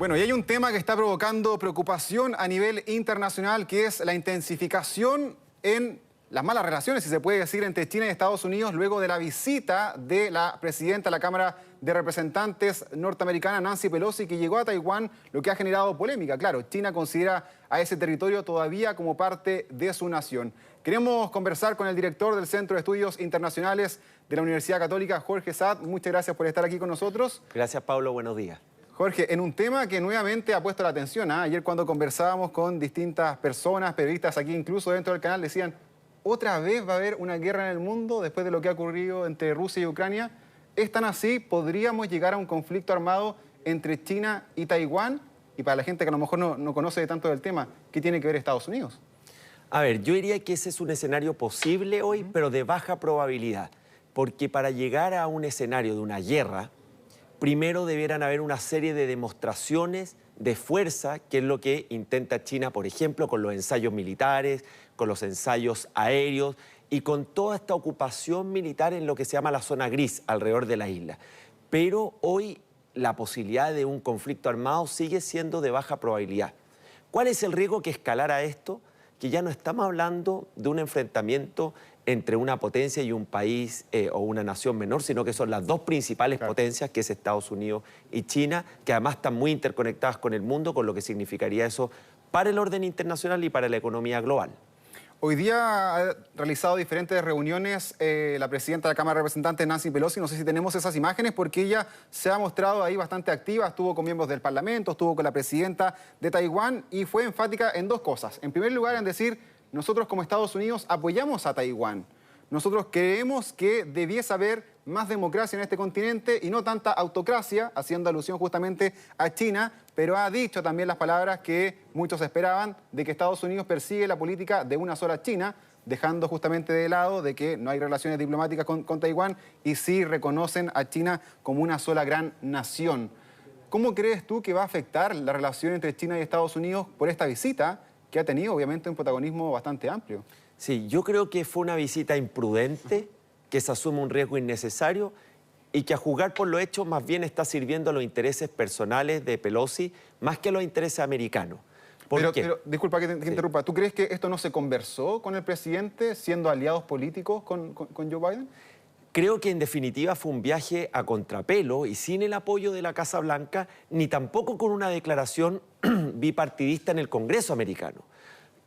Bueno, y hay un tema que está provocando preocupación a nivel internacional, que es la intensificación en las malas relaciones, si se puede decir, entre China y Estados Unidos, luego de la visita de la presidenta de la Cámara de Representantes norteamericana, Nancy Pelosi, que llegó a Taiwán, lo que ha generado polémica. Claro, China considera a ese territorio todavía como parte de su nación. Queremos conversar con el director del Centro de Estudios Internacionales de la Universidad Católica, Jorge Saad. Muchas gracias por estar aquí con nosotros. Gracias, Pablo. Buenos días. Jorge, en un tema que nuevamente ha puesto la atención, ayer cuando conversábamos con distintas personas, periodistas aquí incluso dentro del canal, decían, ¿otra vez va a haber una guerra en el mundo después de lo que ha ocurrido entre Rusia y Ucrania? ¿Es tan así? ¿Podríamos llegar a un conflicto armado entre China y Taiwán? Y para la gente que a lo mejor no conoce tanto del tema, ¿qué tiene que ver Estados Unidos? A ver, yo diría que ese es un escenario posible hoy, pero de baja probabilidad. Porque para llegar a un escenario de una guerra, primero debieran haber una serie de demostraciones de fuerza, que es lo que intenta China, por ejemplo, con los ensayos militares, con los ensayos aéreos y con toda esta ocupación militar en lo que se llama la zona gris alrededor de la isla. Pero hoy la posibilidad de un conflicto armado sigue siendo de baja probabilidad. ¿Cuál es el riesgo que escalara esto? Que ya no estamos hablando de un enfrentamiento entre una potencia y un país o una nación menor, sino que son las dos principales potencias, que es Estados Unidos y China, que además están muy interconectadas con el mundo, con lo que significaría eso para el orden internacional y para la economía global. Hoy día ha realizado diferentes reuniones la presidenta de la Cámara de Representantes, Nancy Pelosi. No sé si tenemos esas imágenes porque ella se ha mostrado ahí bastante activa. Estuvo con miembros del Parlamento, estuvo con la presidenta de Taiwán y fue enfática en dos cosas. En primer lugar, en decir, nosotros como Estados Unidos apoyamos a Taiwán. Nosotros creemos que debiese haber más democracia en este continente y no tanta autocracia, haciendo alusión justamente a China, pero ha dicho también las palabras que muchos esperaban de que Estados Unidos persigue la política de una sola China, dejando justamente de lado de que no hay relaciones diplomáticas con Taiwán y sí reconocen a China como una sola gran nación. ¿Cómo crees tú que va a afectar la relación entre China y Estados Unidos por esta visita que ha tenido obviamente un protagonismo bastante amplio? Sí, yo creo que fue una visita imprudente, que se asume un riesgo innecesario y que a juzgar por lo hecho más bien está sirviendo a los intereses personales de Pelosi más que a los intereses americanos. Pero disculpa que te interrumpa, ¿tú crees que esto no se conversó con el presidente siendo aliados políticos con Joe Biden? Creo que en definitiva fue un viaje a contrapelo y sin el apoyo de la Casa Blanca, ni tampoco con una declaración bipartidista en el Congreso americano.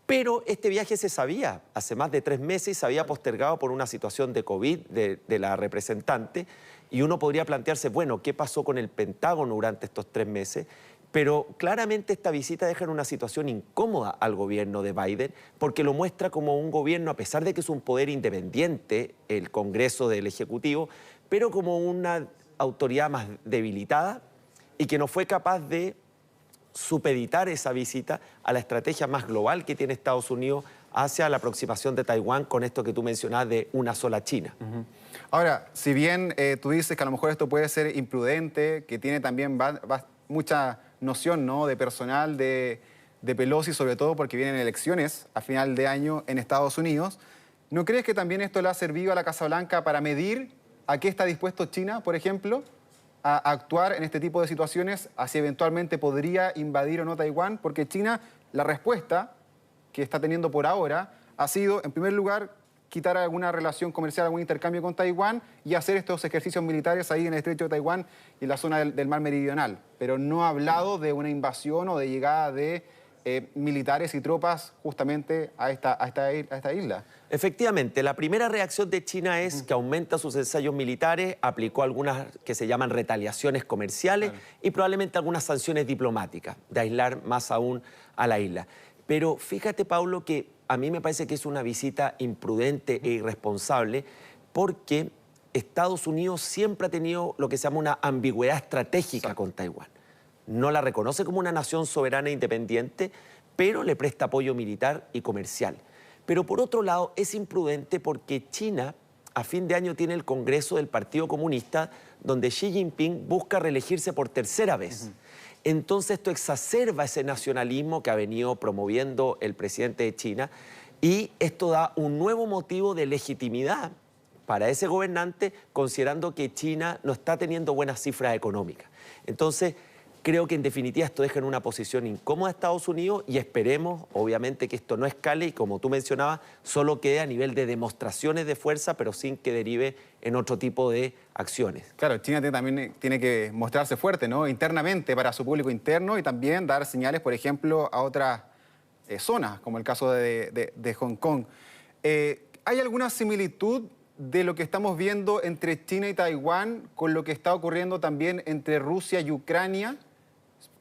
Pero este viaje se sabía hace más de 3 meses y se había postergado por una situación de COVID de la representante. Y uno podría plantearse, bueno, ¿qué pasó con el Pentágono durante estos 3 meses? Pero claramente esta visita deja en una situación incómoda al gobierno de Biden porque lo muestra como un gobierno, a pesar de que es un poder independiente, el Congreso del Ejecutivo, pero como una autoridad más debilitada y que no fue capaz de supeditar esa visita a la estrategia más global que tiene Estados Unidos hacia la aproximación de Taiwán con esto que tú mencionabas de una sola China. Ahora, si bien tú dices que a lo mejor esto puede ser imprudente, que tiene también mucha noción, ¿no?, de personal de Pelosi, sobre todo porque vienen elecciones a final de año en Estados Unidos, ¿no crees que también esto le ha servido a la Casa Blanca para medir a qué está dispuesto China, por ejemplo, a actuar en este tipo de situaciones, así eventualmente podría invadir o no Taiwán? Porque China, la respuesta que está teniendo por ahora ha sido, en primer lugar, quitar alguna relación comercial, algún intercambio con Taiwán y hacer estos ejercicios militares ahí en el estrecho de Taiwán y en la zona del mar meridional. Pero no ha hablado de una invasión o de llegada de militares y tropas justamente a esta isla. Efectivamente, la primera reacción de China es que aumenta sus ensayos militares, aplicó algunas que se llaman retaliaciones comerciales y probablemente algunas sanciones diplomáticas, de aislar más aún a la isla. Pero fíjate, Paulo, que a mí me parece que es una visita imprudente e irresponsable porque Estados Unidos siempre ha tenido lo que se llama una ambigüedad estratégica con Taiwán. No la reconoce como una nación soberana e independiente, pero le presta apoyo militar y comercial. Pero por otro lado es imprudente porque China a fin de año tiene el Congreso del Partido Comunista donde Xi Jinping busca reelegirse por 3.ª vez. Entonces esto exacerba ese nacionalismo que ha venido promoviendo el presidente de China y esto da un nuevo motivo de legitimidad para ese gobernante considerando que China no está teniendo buenas cifras económicas. Entonces Creo que en definitiva esto deja en una posición incómoda a Estados Unidos y esperemos, obviamente, que esto no escale y, como tú mencionabas, solo quede a nivel de demostraciones de fuerza, pero sin que derive en otro tipo de acciones. Claro, China también tiene que mostrarse fuerte, ¿no? Internamente para su público interno y también dar señales, por ejemplo, a otras zonas, como el caso de Hong Kong. ¿Hay alguna similitud de lo que estamos viendo entre China y Taiwán con lo que está ocurriendo también entre Rusia y Ucrania?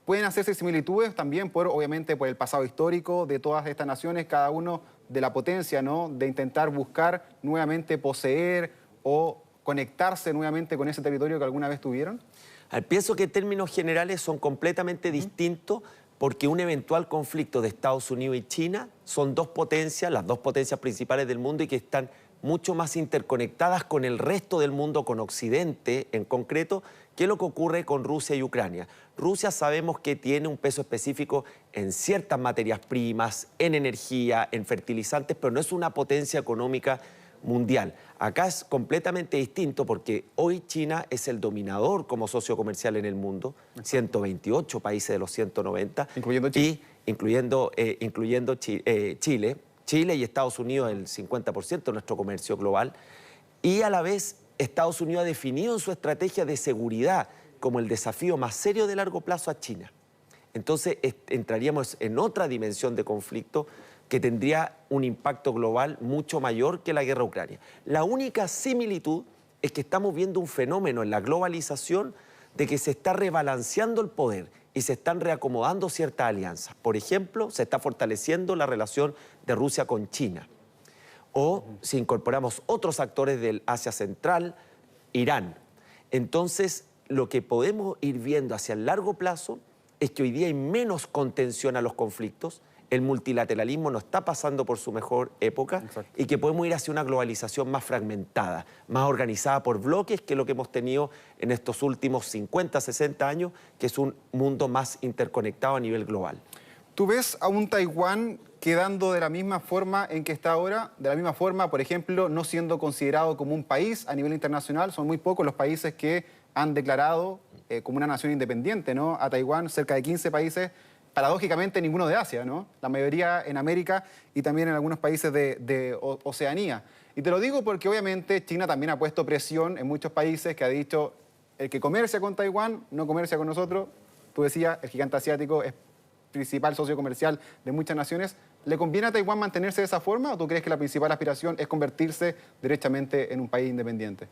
Pueden hacerse similitudes también, obviamente, por el pasado histórico de todas estas naciones, cada uno de la potencia, ¿no? De intentar buscar nuevamente poseer o conectarse nuevamente con ese territorio que alguna vez tuvieron. Pienso que en términos generales son completamente distintos porque un eventual conflicto de Estados Unidos y China son dos potencias, las dos potencias principales del mundo y que están mucho más interconectadas con el resto del mundo, con Occidente en concreto, que lo que ocurre con Rusia y Ucrania. Rusia sabemos que tiene un peso específico en ciertas materias primas, en energía, en fertilizantes, pero no es una potencia económica mundial. Acá es completamente distinto porque hoy China es el dominador como socio comercial en el mundo, 128 países de los 190, incluyendo Chile. Y incluyendo Chile. Chile y Estados Unidos el 50% de nuestro comercio global. Y a la vez Estados Unidos ha definido en su estrategia de seguridad como el desafío más serio de largo plazo a China. Entonces entraríamos en otra dimensión de conflicto que tendría un impacto global mucho mayor que la guerra ucrania. La única similitud es que estamos viendo un fenómeno en la globalización de que se está rebalanceando el poder y se están reacomodando ciertas alianzas. Por ejemplo, se está fortaleciendo la relación de Rusia con China. O si incorporamos otros actores del Asia Central, Irán. Entonces, lo que podemos ir viendo hacia el largo plazo es que hoy día hay menos contención a los conflictos, el multilateralismo no está pasando por su mejor época. Exacto. Y que podemos ir hacia una globalización más fragmentada, más organizada por bloques que lo que hemos tenido en estos últimos 50, 60 años, que es un mundo más interconectado a nivel global. ¿Tú ves a un Taiwán quedando de la misma forma en que está ahora? De la misma forma, por ejemplo, no siendo considerado como un país a nivel internacional. Son muy pocos los países que han declarado como una nación independiente, ¿no? A Taiwán, cerca de 15 países. Paradójicamente, ninguno de Asia, ¿no? La mayoría en América y también en algunos países de Oceanía. Y te lo digo porque obviamente China también ha puesto presión en muchos países que ha dicho el que comercia con Taiwán no comercia con nosotros. Tú decías, el gigante asiático es principal socio comercial de muchas naciones. ¿Le conviene a Taiwán mantenerse de esa forma o tú crees que la principal aspiración es convertirse derechamente en un país independiente?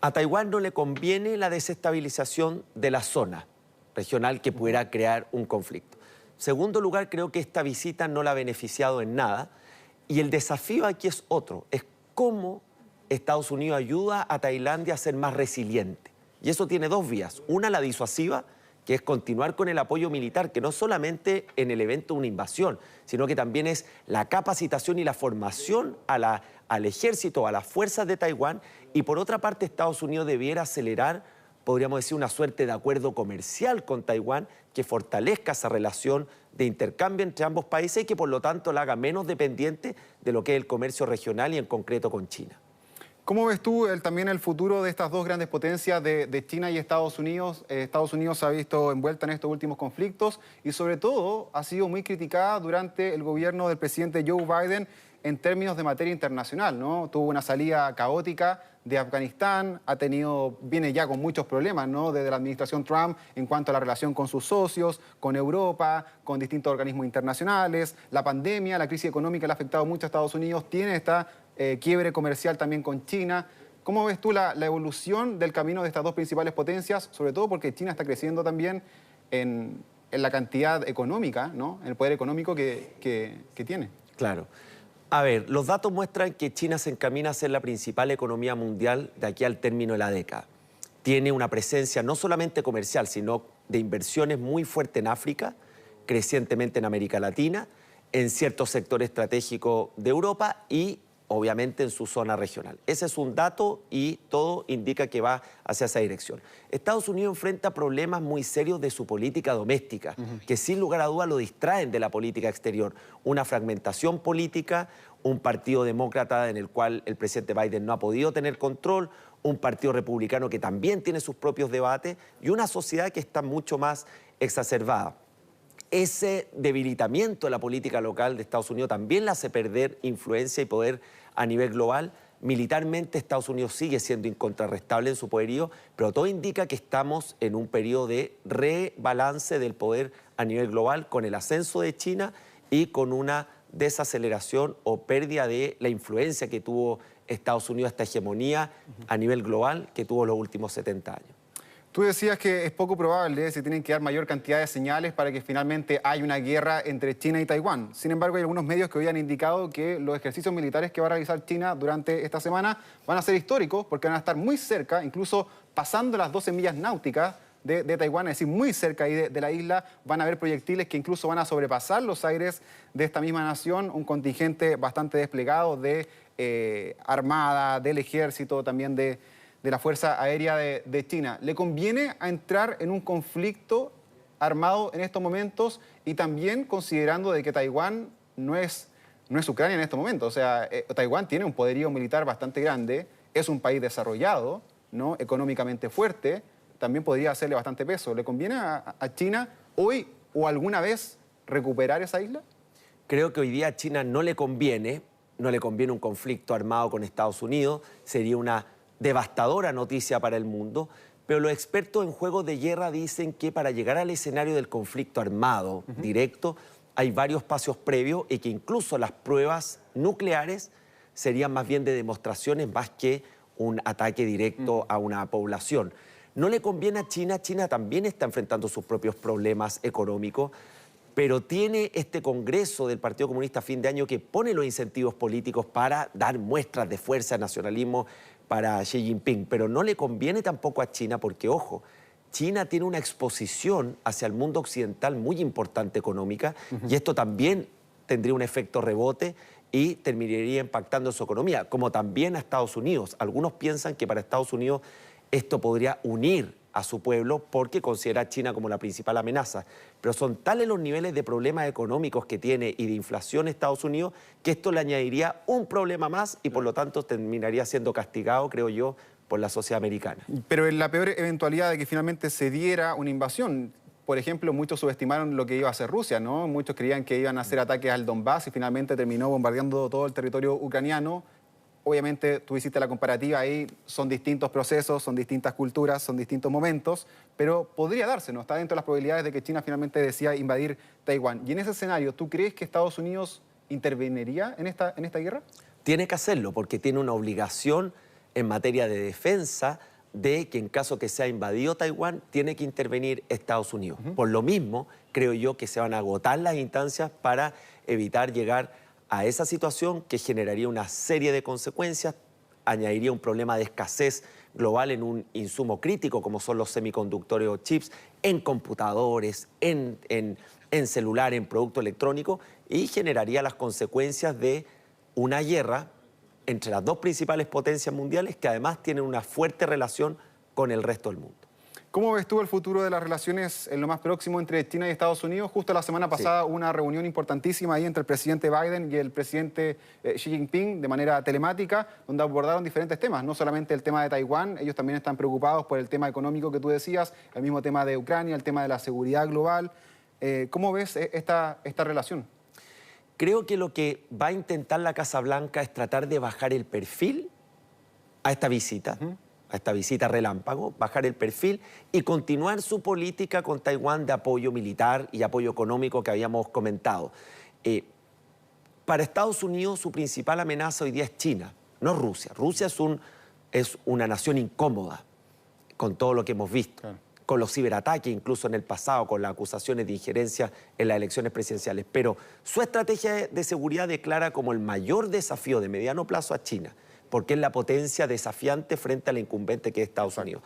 A Taiwán no le conviene la desestabilización de la zona regional que pudiera crear un conflicto. Segundo lugar, creo que esta visita no la ha beneficiado en nada y el desafío aquí es otro, es cómo Estados Unidos ayuda a Tailandia a ser más resiliente. Y eso tiene dos vías. Una, la disuasiva, que es continuar con el apoyo militar, que no solamente en el evento de una invasión, sino que también es la capacitación y la formación al ejército, a las fuerzas de Taiwán. Y por otra parte, Estados Unidos debiera acelerar, podríamos decir, una suerte de acuerdo comercial con Taiwán que fortalezca esa relación de intercambio entre ambos países y que por lo tanto la haga menos dependiente de lo que es el comercio regional y en concreto con China. ¿Cómo ves tú también el futuro de estas dos grandes potencias de China y Estados Unidos? Estados Unidos se ha visto envuelta en estos últimos conflictos y sobre todo ha sido muy criticada durante el gobierno del presidente Joe Biden en términos de materia internacional, ¿no? Tuvo una salida caótica de Afganistán, viene ya con muchos problemas, ¿no? Desde la administración Trump en cuanto a la relación con sus socios, con Europa, con distintos organismos internacionales, la pandemia, la crisis económica le ha afectado mucho a Estados Unidos, tiene esta quiebre comercial también con China. ¿Cómo ves tú la evolución del camino de estas dos principales potencias? Sobre todo porque China está creciendo también en la cantidad económica, ¿no? En el poder económico que tiene. Claro. A ver, los datos muestran que China se encamina a ser la principal economía mundial de aquí al término de la década. Tiene una presencia no solamente comercial, sino de inversiones muy fuerte en África, crecientemente en América Latina, en ciertos sectores estratégicos de Europa y obviamente en su zona regional. Ese es un dato y todo indica que va hacia esa dirección. Estados Unidos enfrenta problemas muy serios de su política doméstica, que sin lugar a dudas lo distraen de la política exterior. Una fragmentación política, un partido demócrata en el cual el presidente Biden no ha podido tener control, un partido republicano que también tiene sus propios debates y una sociedad que está mucho más exacerbada. Ese debilitamiento de la política local de Estados Unidos también le hace perder influencia y poder a nivel global. Militarmente Estados Unidos sigue siendo incontrarrestable en su poderío, pero todo indica que estamos en un periodo de rebalance del poder a nivel global con el ascenso de China y con una desaceleración o pérdida de la influencia que tuvo Estados Unidos, esta hegemonía a nivel global que tuvo los últimos 70 años. Tú decías que es poco probable, se tienen que dar mayor cantidad de señales para que finalmente haya una guerra entre China y Taiwán. Sin embargo, hay algunos medios que hoy han indicado que los ejercicios militares que va a realizar China durante esta semana van a ser históricos porque van a estar muy cerca, incluso pasando las 12 millas náuticas de Taiwán, es decir, muy cerca ahí de la isla. Van a haber proyectiles que incluso van a sobrepasar los aires de esta misma nación, un contingente bastante desplegado de armada, del ejército, también de la Fuerza Aérea de China. ¿Le conviene a entrar en un conflicto armado en estos momentos y también considerando de que Taiwán no es Ucrania en estos momentos? O sea, Taiwán tiene un poderío militar bastante grande, es un país desarrollado, ¿no?, económicamente fuerte, también podría hacerle bastante peso. ¿Le conviene a China hoy o alguna vez recuperar esa isla? Creo que hoy día a China no le conviene un conflicto armado con Estados Unidos, sería una devastadora noticia para el mundo, pero los expertos en juegos de guerra dicen que para llegar al escenario del conflicto armado directo hay varios pasos previos y que incluso las pruebas nucleares serían más bien de demostraciones más que un ataque directo a una población. No le conviene a China, China también está enfrentando sus propios problemas económicos, pero tiene este Congreso del Partido Comunista a fin de año que pone los incentivos políticos para dar muestras de fuerza, de nacionalismo para Xi Jinping, pero no le conviene tampoco a China porque, ojo, China tiene una exposición hacia el mundo occidental muy importante económica y esto también tendría un efecto rebote y terminaría impactando su economía, como también a Estados Unidos. Algunos piensan que para Estados Unidos esto podría unir a su pueblo porque considera a China como la principal amenaza. Pero son tales los niveles de problemas económicos que tiene y de inflación Estados Unidos que esto le añadiría un problema más y por lo tanto terminaría siendo castigado, creo yo, por la sociedad americana. Pero en la peor eventualidad de que finalmente se diera una invasión, por ejemplo, muchos subestimaron lo que iba a hacer Rusia, ¿no? Muchos creían que iban a hacer ataques al Donbass y finalmente terminó bombardeando todo el territorio ucraniano. Obviamente, tú hiciste la comparativa ahí, son distintos procesos, son distintas culturas, son distintos momentos, pero podría darse, ¿no? Está dentro de las probabilidades de que China finalmente decida invadir Taiwán. Y en ese escenario, ¿tú crees que Estados Unidos intervendría en esta guerra? Tiene que hacerlo porque tiene una obligación en materia de defensa de que en caso que sea invadido Taiwán, tiene que intervenir Estados Unidos. Por lo mismo, creo yo que se van a agotar las instancias para evitar llegar a esa situación que generaría una serie de consecuencias, añadiría un problema de escasez global en un insumo crítico como son los semiconductores o chips, en computadores, en celular, en producto electrónico y generaría las consecuencias de una guerra entre las dos principales potencias mundiales que además tienen una fuerte relación con el resto del mundo. ¿Cómo ves tú el futuro de las relaciones en lo más próximo entre China y Estados Unidos? Justo la semana pasada hubo una reunión importantísima ahí entre el presidente Biden y el presidente Xi Jinping de manera telemática, donde abordaron diferentes temas, no solamente el tema de Taiwán, ellos también están preocupados por el tema económico que tú decías, el mismo tema de Ucrania, el tema de la seguridad global. ¿Cómo ves esta relación? Creo que lo que va a intentar la Casa Blanca es tratar de bajar el perfil a esta visita. A esta visita relámpago, bajar el perfil y continuar su política con Taiwán de apoyo militar y apoyo económico que habíamos comentado. Para Estados Unidos su principal amenaza hoy día es China, no Rusia. Rusia es una nación incómoda con todo lo que hemos visto, con los ciberataques incluso en el pasado, con las acusaciones de injerencia en las elecciones presidenciales. Pero su estrategia de seguridad declara como el mayor desafío de mediano plazo a China, porque es la potencia desafiante frente al incumbente que es Estados Unidos.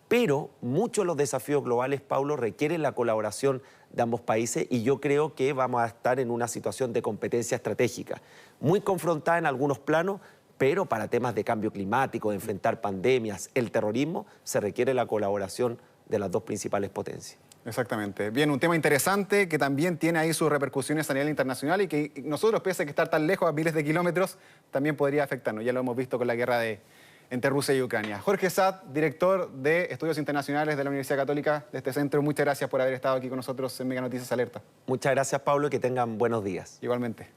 Pero muchos de los desafíos globales, Paulo, requieren la colaboración de ambos países y yo creo que vamos a estar en una situación de competencia estratégica, muy confrontada en algunos planos, pero para temas de cambio climático, de enfrentar pandemias, el terrorismo, se requiere la colaboración de las dos principales potencias. Exactamente. Bien, un tema interesante que también tiene ahí sus repercusiones a nivel internacional y que nosotros, pese a que estar tan lejos, a miles de kilómetros, también podría afectarnos. Ya lo hemos visto con la guerra entre Rusia y Ucrania. Jorge Sad, director de Estudios Internacionales de la Universidad Católica de este centro, muchas gracias por haber estado aquí con nosotros en Mega Noticias Alerta. Muchas gracias, Pablo, y que tengan buenos días. Igualmente.